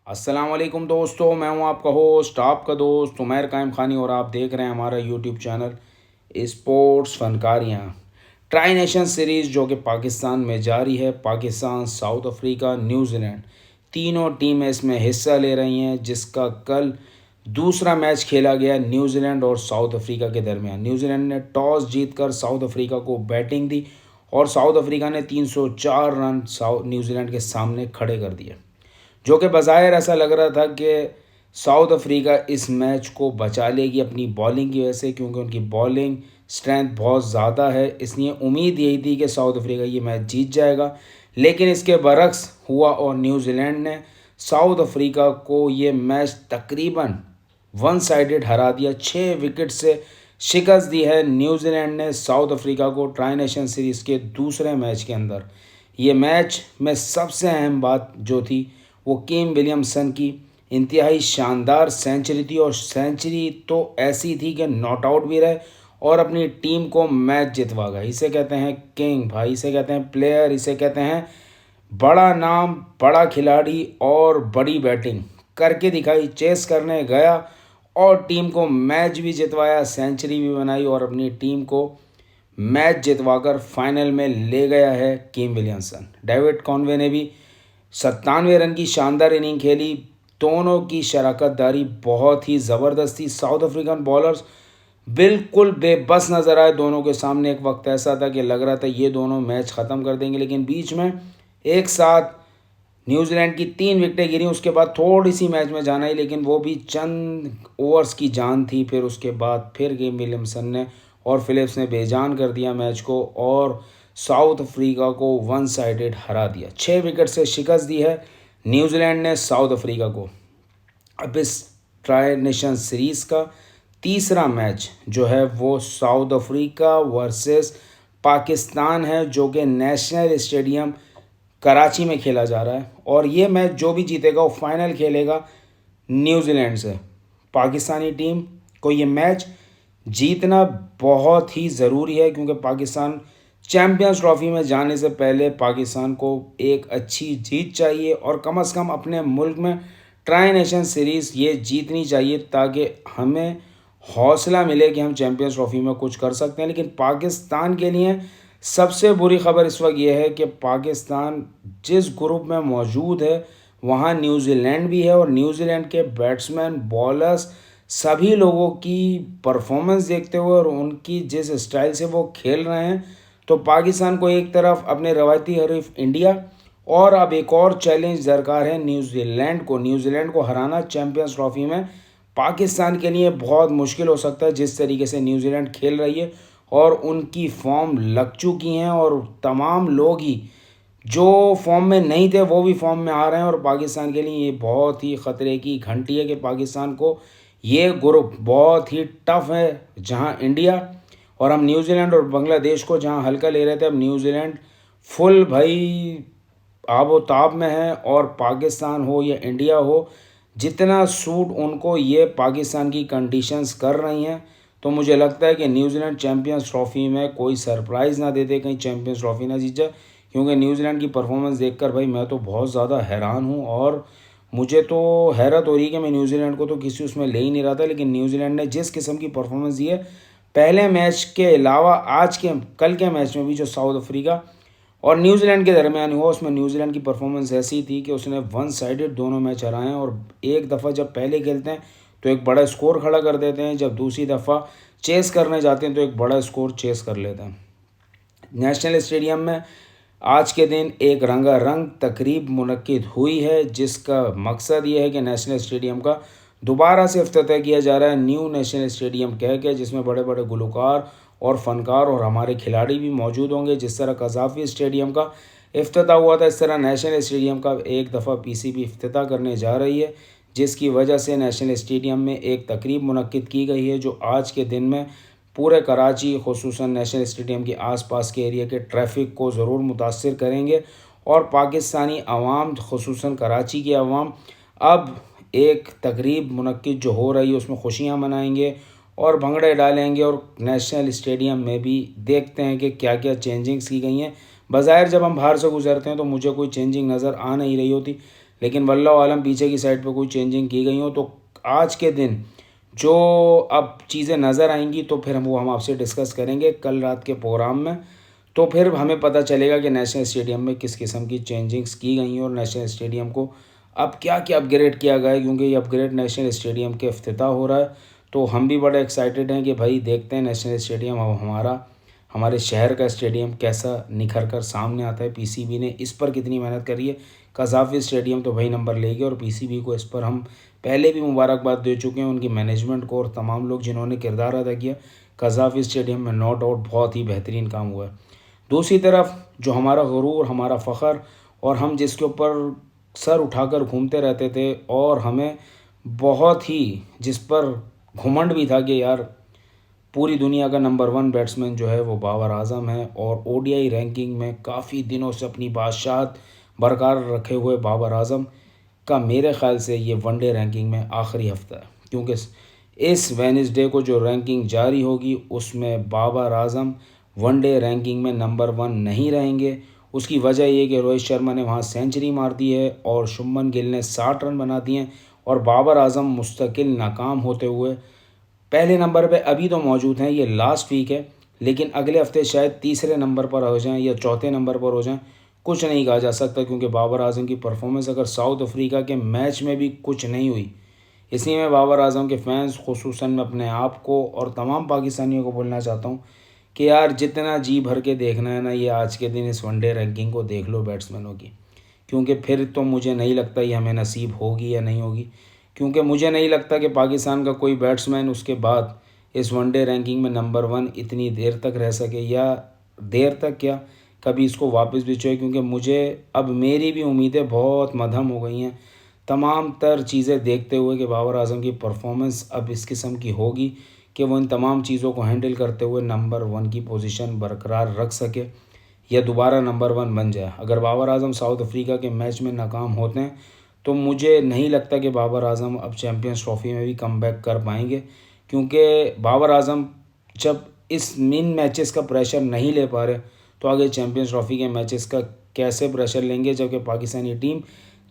अस्सलाम वालेकुम दोस्तों, मैं हूं आपका होस्ट, आपका दोस्त उमैर कायम खानी और आप देख रहे हैं हमारा यूट्यूब चैनल स्पोर्ट्स फनकारियाँ। ट्राई नेशन सीरीज़ जो कि पाकिस्तान में जारी है। पाकिस्तान, साउथ अफ्रीका, न्यूजीलैंड तीनों टीमें इसमें हिस्सा ले रही हैं, जिसका कल दूसरा मैच खेला गया न्यूजीलैंड और साउथ अफ्रीका के दरमियान। न्यूजीलैंड ने टॉस जीतकर साउथ अफ्रीका को बैटिंग दी और साउथ अफ्रीका ने 304 रन न्यूजीलैंड के सामने खड़े कर दिए, जो कि बज़ाहिर ऐसा लग रहा था कि साउथ अफ्रीका इस मैच को बचा लेगी अपनी बॉलिंग की वजह से, क्योंकि उनकी बॉलिंग स्ट्रेंथ बहुत ज़्यादा है। इसलिए उम्मीद यही थी कि साउथ अफ्रीका ये मैच जीत जाएगा, लेकिन इसके बरक्स हुआ और न्यूजीलैंड ने साउथ अफ्रीका को ये मैच तकरीबन वन साइडेड हरा दिया। 6 विकेट से शिकस्त दी है न्यूजीलैंड ने साउथ अफ्रीका को ट्राई नेशन सीरीज़ के दूसरे मैच के अंदर। ये मैच में सबसे अहम बात जो थी वो केन विलियमसन की इंतहाई शानदार सेंचुरी थी, और सेंचुरी तो ऐसी थी कि नॉट आउट भी रहे और अपनी टीम को मैच जितवा गए। इसे कहते हैं किंग भाई, इसे कहते हैं प्लेयर, इसे कहते हैं बड़ा नाम, बड़ा खिलाड़ी और बड़ी बैटिंग करके दिखाई। चेस करने गया और टीम को मैच भी जितवाया, सेंचुरी भी बनाई और अपनी टीम को मैच जितवाकर फाइनल में ले गया है केन विलियमसन। डेविड कॉनवे ने भी 97 रन की शानदार इनिंग खेली। दोनों की शराकतदारी बहुत ही ज़बरदस्त थी। साउथ अफ्रीकन बॉलर्स बिल्कुल बेबस नज़र आए दोनों के सामने। एक वक्त ऐसा था कि लग रहा था ये दोनों मैच ख़त्म कर देंगे, लेकिन बीच में एक साथ न्यूजीलैंड की 3 विकेटें गिरी। उसके बाद थोड़ी सी मैच में जान आई, लेकिन वो भी चंद ओवर्स की जान थी। फिर उसके बाद फिर केन विलियमसन ने और फिलिप्स ने बेजान कर दिया मैच को और साउथ अफ्रीका को वन साइडेड हरा दिया। 6 विकेट से शिकस्त दी है न्यूजीलैंड ने साउथ अफ्रीका को। अब इस ट्राई नेशन सीरीज़ का तीसरा मैच जो है वो साउथ अफ्रीका वर्सेस पाकिस्तान है, जो कि नेशनल स्टेडियम कराची में खेला जा रहा है। और ये मैच जो भी जीतेगा वो फाइनल खेलेगा न्यूजीलैंड से। पाकिस्तानी टीम को ये मैच जीतना बहुत ही ज़रूरी है, क्योंकि पाकिस्तान चैम्पियंस ट्रॉफी में जाने से पहले पाकिस्तान को एक अच्छी जीत चाहिए और कम से कम अपने मुल्क में ट्राई नेशन सीरीज़ ये जीतनी चाहिए, ताकि हमें हौसला मिले कि हम चैम्पियंस ट्रॉफी में कुछ कर सकते हैं। लेकिन पाकिस्तान के लिए सबसे बुरी खबर इस वक्त यह है कि पाकिस्तान जिस ग्रुप में मौजूद है वहाँ न्यूजीलैंड भी है, और न्यूजीलैंड के बैट्समैन, बॉलर्स, सभी लोगों की परफॉर्मेंस देखते हुए और उनकी जिस स्टाइल से वो खेल रहे हैं, तो पाकिस्तान को एक तरफ अपने रवायती हरीफ इंडिया और अब एक और चैलेंज दरकार है न्यूजीलैंड को हराना चैम्पियंस ट्रॉफी में पाकिस्तान के लिए बहुत मुश्किल हो सकता है। जिस तरीके से न्यूजीलैंड खेल रही है और उनकी फॉर्म लग चुकी हैं, और तमाम लोग ही जो फॉर्म में नहीं थे वो भी फॉर्म में आ रहे हैं, और पाकिस्तान के लिए ये बहुत ही ख़तरे की घंटी है कि पाकिस्तान को ये ग्रुप बहुत ही टफ है। जहां इंडिया और हम न्यूजीलैंड और बांग्लादेश को जहां हल्का ले रहे थे, अब न्यूजीलैंड फुल भाई आबो ताब में है, और पाकिस्तान हो या इंडिया हो, जितना सूट उनको ये पाकिस्तान की कंडीशंस कर रही हैं, तो मुझे लगता है कि न्यूजीलैंड चैम्पियंस ट्रॉफी में कोई सरप्राइज़ ना दे दे, कहीं चैम्पियंस ट्रॉफी ना जीत जाए। क्योंकि न्यूजीलैंड की परफॉर्मेंस देखकर भाई मैं तो बहुत ज़्यादा हैरान हूँ, और मुझे तो हैरत हो रही है कि मैं न्यूजीलैंड को तो किसी उसमें ले ही नहीं रहा था, लेकिन न्यूजीलैंड ने जिस किस्म की परफॉर्मेंस दी है पहले मैच के अलावा कल के मैच में भी जो साउथ अफ्रीका और न्यूजीलैंड के दरमियान हुआ, उसमें न्यूजीलैंड की परफॉर्मेंस ऐसी थी कि उसने वन साइडेड दोनों मैच हराए हैं। और एक दफ़ा जब पहले खेलते हैं तो एक बड़ा स्कोर खड़ा कर देते हैं, जब दूसरी दफ़ा चेस करने जाते हैं तो एक बड़ा स्कोर चेस कर लेते हैं। नेशनल स्टेडियम में आज के दिन एक रंगारंग तकरीब मुनक्किद हुई है, जिसका मकसद ये है कि नेशनल स्टेडियम का दोबारा से इफ्तिताह किया जा रहा है, न्यू नेशनल स्टेडियम कह के, जिसमें बड़े बड़े गुलकार और फ़नकार और हमारे खिलाड़ी भी मौजूद होंगे। जिस तरह कज़ाफ़ी स्टेडियम का इफ्तिताह हुआ था, इस तरह नेशनल स्टेडियम का एक दफ़ा पीसीबी इफ्तिताह करने जा रही है, जिसकी वजह से नेशनल स्टेडियम में एक तकरीब मुनक्किद की गई है, जो आज के दिन में पूरे कराची खुसूसन नेशनल स्टेडियम के आसपास के एरिया के ट्रैफिक को ज़रूर मुतासर करेंगे। और पाकिस्तानी अवाम खुसूसन कराची की अवाम अब एक तकरीब मुनक्किद जो हो रही है उसमें खुशियाँ मनाएंगे और भंगड़े डालेंगे, और नेशनल स्टेडियम में भी देखते हैं कि क्या क्या चेंजिंग्स की गई हैं। बज़ाहिर जब हम बाहर से गुजरते हैं तो मुझे कोई चेंजिंग नज़र आ नहीं रही होती, लेकिन वल्लाह आलम पीछे की साइड पे कोई चेंजिंग की गई हो तो आज के दिन जो अब चीज़ें नज़र आएंगी तो फिर हम आपसे डिस्कस करेंगे कल रात के प्रोग्राम में। तो फिर हमें पता चलेगा कि नेशनल स्टेडियम में किस किस्म की चेंजिंग्स की गई हैं और नेशनल स्टेडियम को अब क्या क्या अपग्रेड किया गया है, क्योंकि ये अपग्रेड नेशनल स्टेडियम के इफ्तिताह हो रहा है। तो हम भी बड़े एक्साइटेड हैं कि भाई देखते हैं नेशनल स्टेडियम अब हमारे शहर का स्टेडियम कैसा निखर कर सामने आता है। पीसीबी ने इस पर कितनी मेहनत करी है। कज़ाफ़ी स्टेडियम तो भाई नंबर लेगी और पीसीबी को इस पर हम पहले भी मुबारकबाद दे चुके हैं, उनकी मैनेजमेंट को और तमाम लोग जिन्होंने किरदार अदा किया। कज़ाफ़ी स्टेडियम में नो डाउट बहुत ही बेहतरीन काम हुआ है। दूसरी तरफ जो हमारा गुरूर, हमारा फ़ख्र और हम जिसके ऊपर सर उठाकर घूमते रहते थे और हमें बहुत ही जिस पर घुमंड भी था कि यार पूरी दुनिया का नंबर 1 बैट्समैन जो है वो बाबर आज़म है और ओडीआई रैंकिंग में काफ़ी दिनों से अपनी बादशाहत बरकरार रखे हुए बाबर आज़म का मेरे ख़्याल से ये वनडे रैंकिंग में आखिरी हफ्ता है, क्योंकि इस वेडनेसडे को जो रैंकिंग जारी होगी उसमें बाबर आज़म वनडे रैंकिंग में नंबर 1 नहीं रहेंगे। उसकी वजह ये कि रोहित शर्मा ने वहाँ सेंचुरी मार दी है और शुभमन गिल ने 60 रन बना दिए हैं और बाबर आज़म मुस्तकिल नाकाम होते हुए पहले नंबर पे अभी तो मौजूद हैं। ये लास्ट वीक है, लेकिन अगले हफ्ते शायद तीसरे नंबर पर हो जाएं या चौथे नंबर पर हो जाएं, कुछ नहीं कहा जा सकता, क्योंकि बाबर आज़म की परफॉर्मेंस अगर साउथ अफ्रीका के मैच में भी कुछ नहीं हुई। इसलिए मैं बाबर आज़म के फैंस खुसूसन में अपने आप को और तमाम पाकिस्तानियों को बोलना चाहता हूँ कि यार जितना जी भर के देखना है ना, ये आज के दिन इस वनडे रैंकिंग को देख लो बैट्समैनों की, क्योंकि फिर तो मुझे नहीं लगता ये हमें नसीब होगी या नहीं होगी। क्योंकि मुझे नहीं लगता कि पाकिस्तान का कोई बैट्समैन उसके बाद इस वनडे रैंकिंग में नंबर 1 इतनी देर तक रह सके, या देर तक क्या कभी इसको वापस भी चाहिए। क्योंकि मुझे अब मेरी भी उम्मीदें बहुत मध्यम हो गई हैं तमाम तर चीज़ें देखते हुए कि बाबर आज़म की परफॉर्मेंस अब इस किस्म की होगी कि वो इन तमाम चीज़ों को हैंडल करते हुए नंबर 1 की पोजीशन बरकरार रख सके या दोबारा नंबर 1 बन जाए। अगर बाबर आज़म साउथ अफ्रीका के मैच में नाकाम होते हैं तो मुझे नहीं लगता कि बाबर आज़म अब चैम्पियंस ट्रॉफ़ी में भी कमबैक कर पाएंगे, क्योंकि बाबर आज़म जब इस मेन मैचेस का प्रेशर नहीं ले पा रहे तो आगे चैम्पियंस ट्रॉफ़ी के मैचेस का कैसे प्रेशर लेंगे, जबकि पाकिस्तानी टीम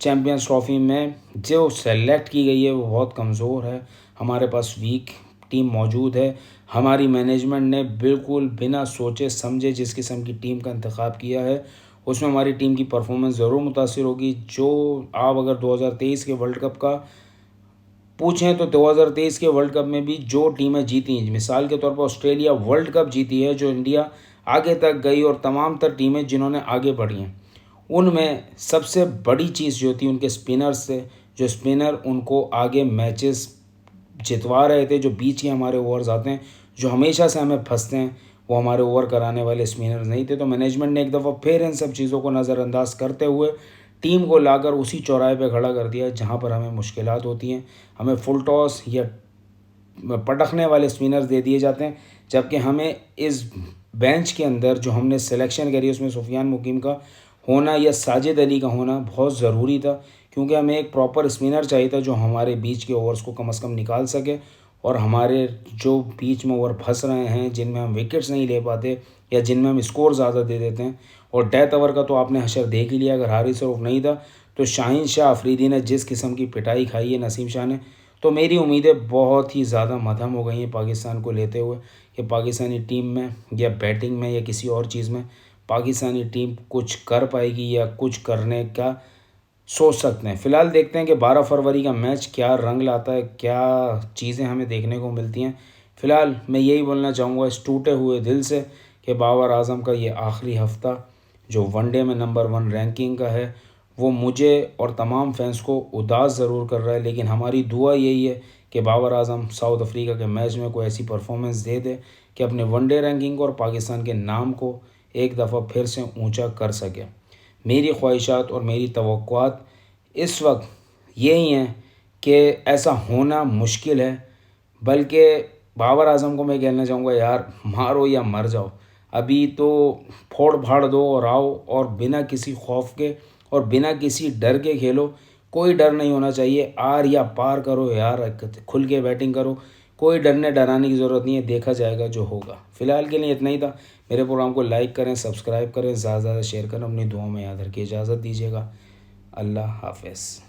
चैम्पियंस ट्रॉफ़ी में जो सेलेक्ट की गई है वो बहुत कमज़ोर है। हमारे पास वीक टीम मौजूद है। हमारी मैनेजमेंट ने बिल्कुल बिना सोचे समझे जिस किस्म की टीम का इंतखाब किया है उसमें हमारी टीम की परफॉर्मेंस ज़रूर मुतासिर होगी। जो आप अगर 2023 के वर्ल्ड कप का पूछें तो 2023 के वर्ल्ड कप में भी जो टीमें जीती, मिसाल के तौर पर ऑस्ट्रेलिया वर्ल्ड कप जीती है, जो इंडिया आगे तक गई और तमाम तर टीमें जिन्होंने आगे बढ़ी हैं, उनमें सबसे बड़ी चीज़ जो थी उनके स्पिनर्स थे। जो स्पिनर उनको आगे मैचेस जितवा रहे थे। जो बीच के हमारे ओवर्स आते हैं जो हमेशा से हमें फंसते हैं, वो हमारे ओवर कराने वाले स्पिनर्स नहीं थे। तो मैनेजमेंट ने एक दफ़ा फिर इन सब चीज़ों को नज़रअंदाज करते हुए टीम को लाकर उसी चौराहे पे खड़ा कर दिया जहाँ पर हमें मुश्किलात होती हैं। हमें फुल टॉस या पटकने वाले स्पिनर्स दे दिए जाते हैं, जबकि हमें इस बेंच के अंदर जो हमने सिलेक्शन करी उसमें सुफियान मुकीम का होना या साजिद अली का होना बहुत ज़रूरी था, क्योंकि हमें एक प्रॉपर स्पिनर चाहिए था जो हमारे बीच के ओवर्स को कम से कम निकाल सके और हमारे जो बीच में ओवर फंस रहे हैं जिनमें हम विकेट्स नहीं ले पाते या जिनमें हम स्कोर ज़्यादा दे देते हैं। और डेथ ओवर का तो आपने हशर देख ही लिया। अगर हारिस रऊफ नहीं था तो शाहीन शाह अफरीदी ने जिस किस्म की पिटाई खाई है नसीम शाह ने, तो मेरी उम्मीदें बहुत ही ज़्यादा मध्यम हो गई हैं पाकिस्तान को लेते हुए कि पाकिस्तानी टीम में या बैटिंग में या किसी और चीज़ में पाकिस्तानी टीम कुछ कर पाएगी या कुछ करने का सोच सकते हैं। फ़िलहाल देखते हैं कि 12 फरवरी का मैच क्या रंग लाता है, क्या चीज़ें हमें देखने को मिलती हैं। फ़िलहाल मैं यही बोलना चाहूँगा इस टूटे हुए दिल से कि बाबर आज़म का ये आखिरी हफ़्ता जो वनडे में नंबर 1 रैंकिंग का है वो मुझे और तमाम फैंस को उदास ज़रूर कर रहा है, लेकिन हमारी दुआ यही है कि बाबर आज़म साउथ अफ्रीका के मैच में कोई ऐसी परफॉर्मेंस दे दे कि अपने वनडे रैंकिंग को और पाकिस्तान के नाम को एक दफ़ा फिर से ऊंचा कर सके। मेरी ख्वाहिशात और मेरी तवक्कुआत इस वक्त यही हैं कि ऐसा होना मुश्किल है, बल्कि बाबर आज़म को मैं कहना चाहूँगा यार मारो या मर जाओ, अभी तो फोड़ फाड़ दो और आओ और बिना किसी खौफ के और बिना किसी डर के खेलो। कोई डर नहीं होना चाहिए, आर या पार करो यार, खुल के बैटिंग करो, कोई डरने डराने की ज़रूरत नहीं है, देखा जाएगा जो होगा। फ़िलहाल के लिए इतना ही था। मेरे प्रोग्राम को लाइक करें, सब्सक्राइब करें, ज़्यादा से ज़्यादा शेयर करें, अपनी दुआओं में याद रखिए। इजाज़त दीजिएगा। अल्लाह हाफ़िज़।